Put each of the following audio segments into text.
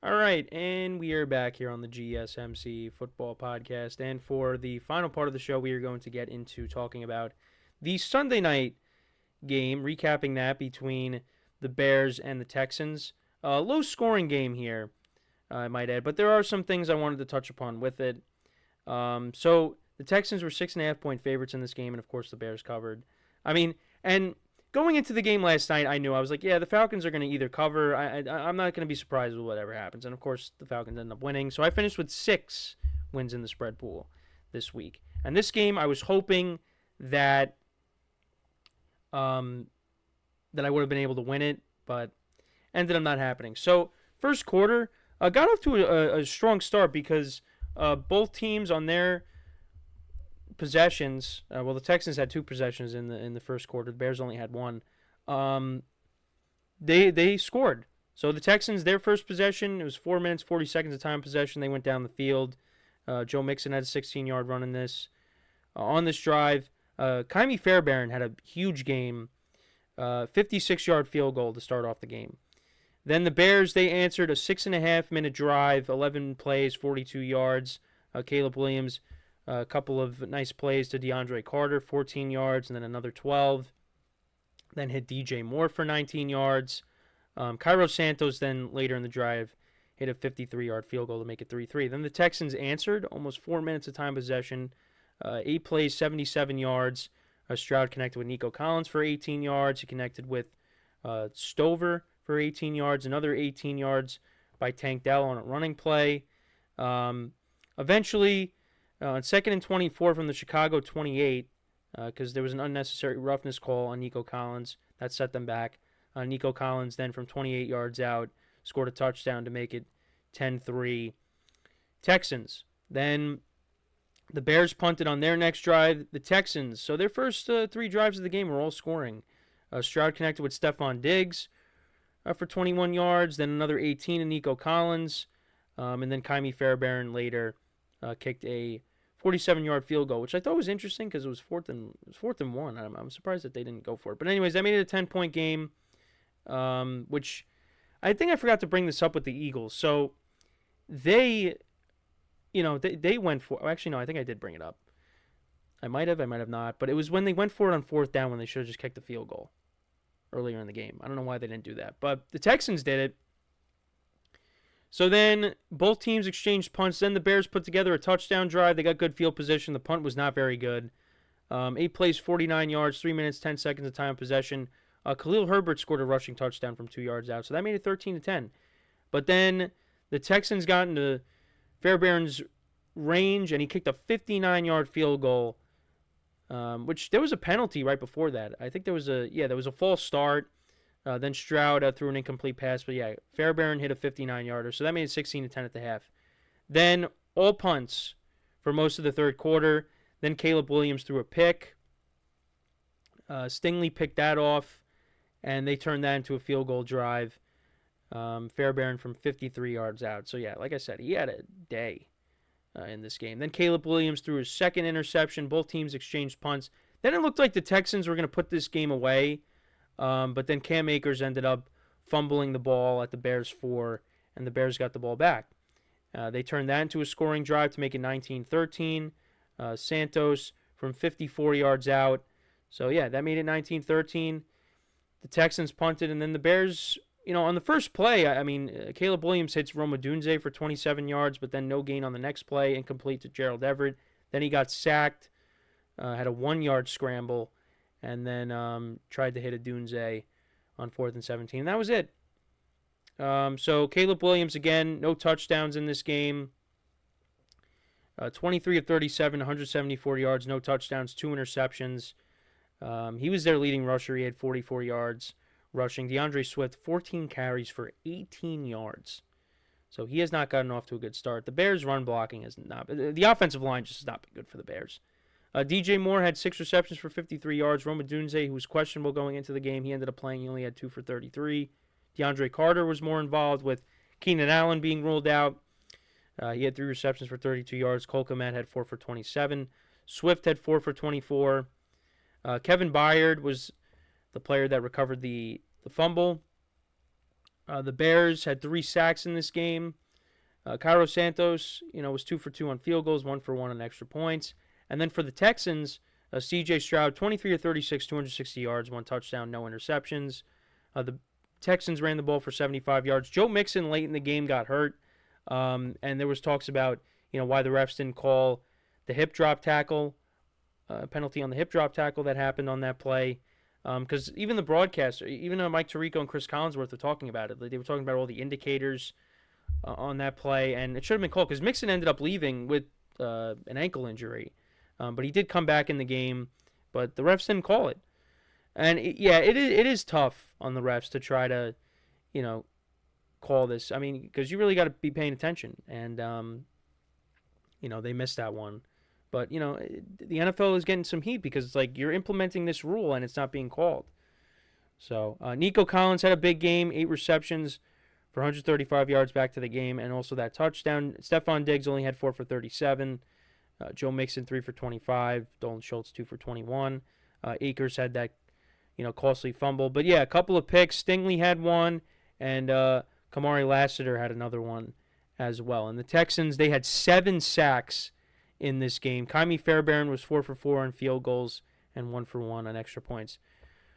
All right, and we are back here on the GSMC Football Podcast. And for the final part of the show, we are going to get into talking about the Sunday night game, recapping that between the Bears and the Texans. Low scoring game here, I might add, but there are some things I wanted to touch upon with it. So the Texans were 6.5 point favorites in this game, and of course the Bears covered. I mean, and going into the game last night, I knew I was like, yeah, the Falcons are going to either cover. I'm not going to be surprised with whatever happens, and of course the Falcons end up winning. So I finished with 6 wins in the spread pool this week, and this game I was hoping that um, that I would have been able to win it, but ended up not happening. So first quarter, got off to a strong start because both teams on their possessions. Well, the Texans had two possessions in the first quarter. The Bears only had one. Um, they scored. So the Texans, their first possession, it was 4 minutes 40 seconds of time possession. They went down the field. Joe Mixon had a 16-yard run in this. On this drive, Kymie Fairbairn had a huge game, 56-yard field goal to start off the game. Then the Bears, they answered a 6.5-minute drive, 11 plays, 42 yards. Caleb Williams, a couple of nice plays to DeAndre Carter, 14 yards, and then another 12. Then hit DJ Moore for 19 yards. Cairo Santos then later in the drive hit a 53-yard field goal to make it 3-3. Then the Texans answered, almost 4 minutes of time possession, 8 plays, 77 yards. Stroud connected with Nico Collins for 18 yards. He connected with Stover for 18 yards, another 18 yards by Tank Dell on a running play. Eventually, on 2nd and 24 from the Chicago 28, because there was an unnecessary roughness call on Nico Collins. That set them back. Nico Collins then from 28 yards out scored a touchdown to make it 10-3 Texans. Then the Bears punted on their next drive. The Texans, so their first three drives of the game were all scoring. Stroud connected with Stephon Diggs for 21 yards, then another 18 to Nico Collins, and then Kymie Fairbairn later kicked a 47-yard field goal, which I thought was interesting because it was fourth and one. I'm surprised that they didn't go for it. But anyways, that made it a 10-point game, which I think I forgot to bring this up with the Eagles. So they went for. Actually, no, I think I did bring it up. I might have not. But it was when they went for it on fourth down when they should have just kicked the field goal earlier in the game. I don't know why they didn't do that. But the Texans did it. So then both teams exchanged punts. Then the Bears put together a touchdown drive. They got good field position. The punt was not very good. 8 plays, 49 yards, 3 minutes, 10 seconds of time possession. Khalil Herbert scored a rushing touchdown from 2 yards out. So that made it 13-10. But then the Texans got into Fairbairn's range, and he kicked a 59-yard field goal, which there was a penalty right before that. I think there was a false start. Then Stroud threw an incomplete pass. But yeah, Fairbairn hit a 59-yarder. So that made it 16-10 at the half. Then all punts for most of the third quarter. Then Caleb Williams threw a pick. Stingley picked that off, and they turned that into a field goal drive. Fairbairn from 53 yards out. So yeah, like I said, he had a day in this game. Then Caleb Williams threw his second interception. Both teams exchanged punts. Then it looked like the Texans were going to put this game away. But then Cam Akers ended up fumbling the ball at the Bears 4, and the Bears got the ball back. They turned that into a scoring drive to make it 19-13. Santos from 54 yards out. So, yeah, that made it 19-13. The Texans punted, and then the Bears, on the first play, Caleb Williams hits Rome Odunze for 27 yards, but then no gain on the next play, incomplete to Gerald Everett. Then he got sacked, had a 1-yard scramble, and then tried to hit a Dunze on 4th and 17. And that was it. So Caleb Williams, again, no touchdowns in this game. 23 of 37, 174 yards, no touchdowns, 2 interceptions. He was their leading rusher. He had 44 yards rushing. DeAndre Swift, 14 carries for 18 yards. So he has not gotten off to a good start. The Bears' run blocking has not been. The offensive line just has not been good for the Bears. DJ Moore had 6 receptions for 53 yards. Rome Odunze, who was questionable going into the game, he ended up playing. He only had 2 for 33. DeAndre Carter was more involved with Keenan Allen being ruled out. He had 3 receptions for 32 yards. Cole Kmet had 4 for 27. Swift had 4 for 24. Kevin Byard was the player that recovered the fumble. The Bears had 3 sacks in this game. Cairo Santos, was 2 for 2 on field goals, 1 for 1 on extra points. And then for the Texans, C.J.Stroud, 23 of 36, 260 yards, 1 touchdown, no interceptions. The Texans ran the ball for 75 yards. Joe Mixon late in the game got hurt, and there was talks about why the refs didn't call the hip drop tackle, penalty on the hip drop tackle that happened on that play. Because even the broadcaster, even Mike Tirico and Chris Collinsworth were talking about it. They were talking about all the indicators on that play, and it should have been called because Mixon ended up leaving with an ankle injury. But he did come back in the game, but the refs didn't call it. And it is tough on the refs to try to, call this. I mean, because you really got to be paying attention, and they missed that one. But the NFL is getting some heat because it's like you're implementing this rule and it's not being called. So Nico Collins had a big game, 8 receptions for 135 yards back to the game, and also that touchdown. Stephon Diggs only had 4 for 37. Joe Mixon 3 for 25. Dalton Schultz 2 for 21. Akers had that, costly fumble. But yeah, a couple of picks. Stingley had one, and Kamari Lassiter had another one as well. And the Texans, they had 7 sacks in this game. Kymie Fairbairn was 4 for 4 on field goals and 1 for 1 on extra points.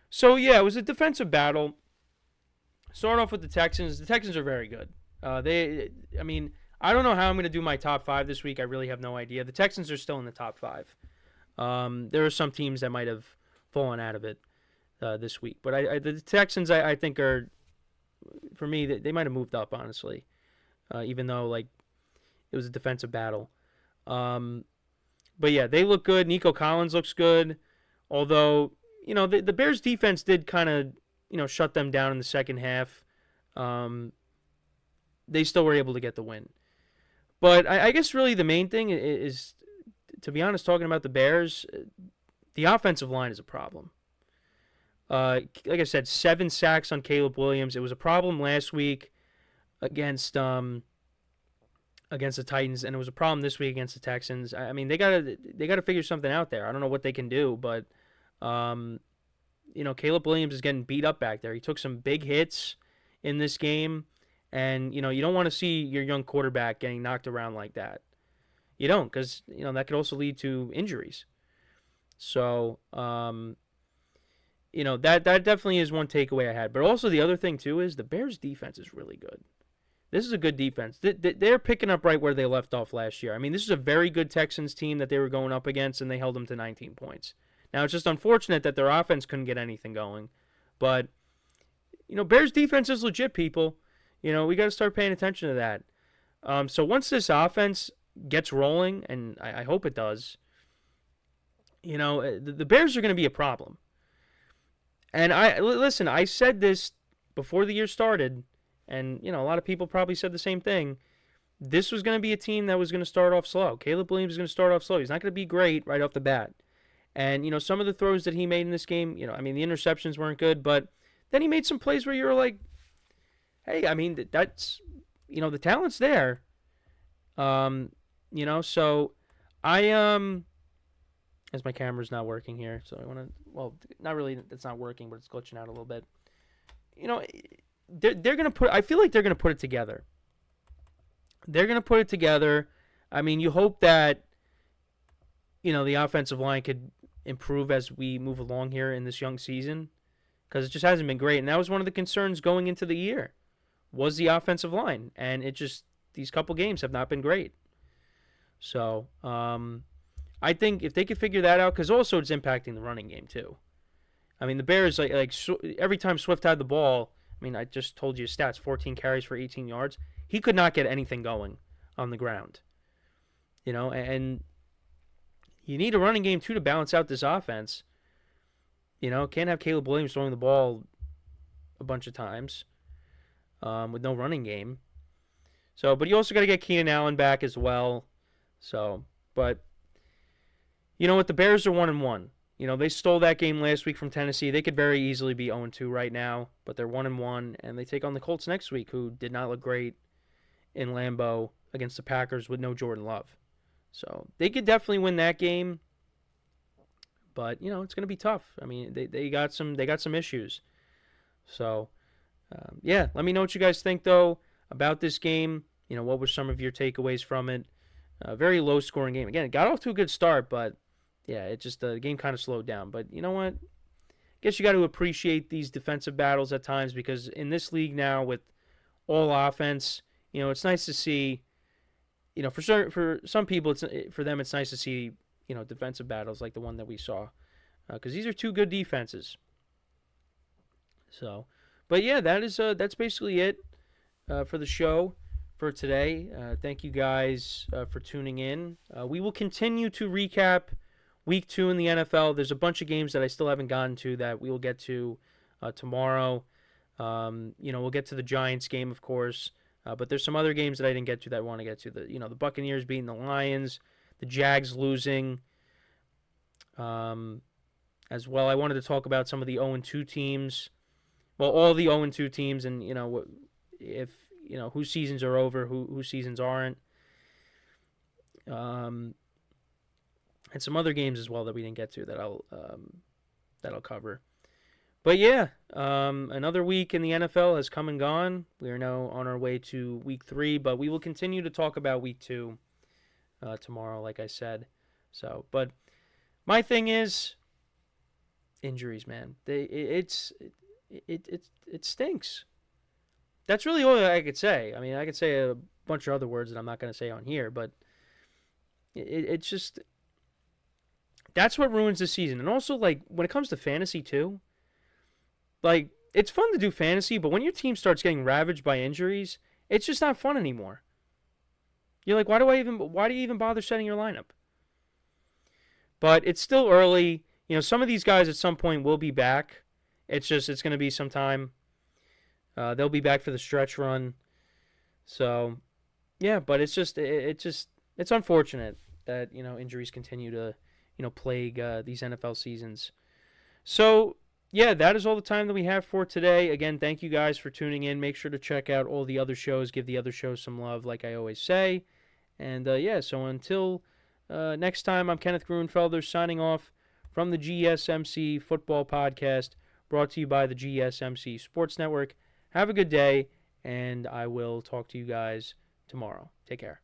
So yeah, it was a defensive battle. Start off with the Texans. The Texans are very good. I don't know how I'm going to do my top 5 this week. I really have no idea. The Texans are still in the top 5. There are some teams that might have fallen out of it this week. But the Texans, I think, are, for me, they might have moved up, honestly, even though it was a defensive battle. But yeah, they look good. Nico Collins looks good. Although, the Bears defense did kind of, shut them down in the second half. They still were able to get the win. But I guess really the main thing is, to be honest, talking about the Bears, the offensive line is a problem. Like I said, 7 sacks on Caleb Williams. It was a problem last week against the Titans, and it was a problem this week against the Texans. I mean, they gotta figure something out there. I don't know what they can do, but Caleb Williams is getting beat up back there. He took some big hits in this game, and you don't want to see your young quarterback getting knocked around like that. You don't, because that could also lead to injuries. So that definitely is one takeaway I had. But also the other thing too is the Bears defense is really good. This is a good defense. They're picking up right where they left off last year. I mean, this is a very good Texans team that they were going up against, and they held them to 19 points. Now, it's just unfortunate that their offense couldn't get anything going. But, Bears defense is legit, people. We got to start paying attention to that. So once this offense gets rolling, and I hope it does, the Bears are going to be a problem. And I said this before the year started, and, a lot of people probably said the same thing. This was going to be a team that was going to start off slow. Caleb Williams is going to start off slow. He's not going to be great right off the bat. And, some of the throws that he made in this game, the interceptions weren't good, but then he made some plays where you were like, hey, I mean, that's, the talent's there. So I, as my camera's not working here, so I want to, well, not really, it's not working, but it's glitching out a little bit. They're going to I feel like they're going to put it together. They're going to put it together. I mean, you hope that, the offensive line could improve as we move along here in this young season, because it just hasn't been great. And that was one of the concerns going into the year, was the offensive line. And these couple games have not been great. So, I think if they could figure that out, because also it's impacting the running game too. I mean, the Bears, every time Swift had the ball, I mean, I just told you stats, 14 carries for 18 yards. He could not get anything going on the ground. And you need a running game, too, to balance out this offense. Can't have Caleb Williams throwing the ball a bunch of times with no running game. So, but you also got to get Keenan Allen back as well. So, but you know what? The Bears are 1-1. They stole that game last week from Tennessee. They could very easily be 0-2 right now, but they're 1-1, and they take on the Colts next week, who did not look great in Lambeau against the Packers with no Jordan Love. So they could definitely win that game, but it's going to be tough. I mean, they got some issues. So Yeah, let me know what you guys think, though, about this game. What were some of your takeaways from it? Very low-scoring game. Again, it got off to a good start, but, yeah, the game kind of slowed down. But you know what? Guess you got to appreciate these defensive battles at times because in this league now with all offense, it's nice to see. For some people, for them it's nice to see defensive battles like the one that we saw because these are two good defenses. So, but yeah, that's basically it for the show for today. Thank you guys for tuning in. We will continue to recap Week 2 in the NFL. There's a bunch of games that I still haven't gotten to that we will get to tomorrow. We'll get to the Giants game, of course. But there's some other games that I didn't get to that I want to get to. The Buccaneers beating the Lions, the Jags losing. As well, I wanted to talk about some of the 0-2 teams. Well, all the 0-2 teams, and if whose seasons are over, whose seasons aren't. And some other games as well that we didn't get to that I'll cover. But yeah, another week in the NFL has come and gone. We are now on our way to Week 3, but we will continue to talk about Week 2 tomorrow, like I said. But my thing is injuries, man. It stinks. That's really all I could say. I mean, I could say a bunch of other words that I'm not going to say on here, but it's just that's what ruins the season. And also, like, when it comes to fantasy too, like, it's fun to do fantasy, but when your team starts getting ravaged by injuries, it's just not fun anymore. You're like, why do you even bother setting your lineup? But it's still early. Some of these guys at some point will be back. It's going to be some time. They'll be back for the stretch run. So, yeah, but it's unfortunate that, injuries continue to, plague these NFL seasons. So, yeah, that is all the time that we have for today. Again, thank you guys for tuning in. Make sure to check out all the other shows. Give the other shows some love, like I always say. And, so until next time, I'm Kenneth Gruenfelder signing off from the GSMC Football Podcast, brought to you by the GSMC Sports Network. Have a good day, and I will talk to you guys tomorrow. Take care.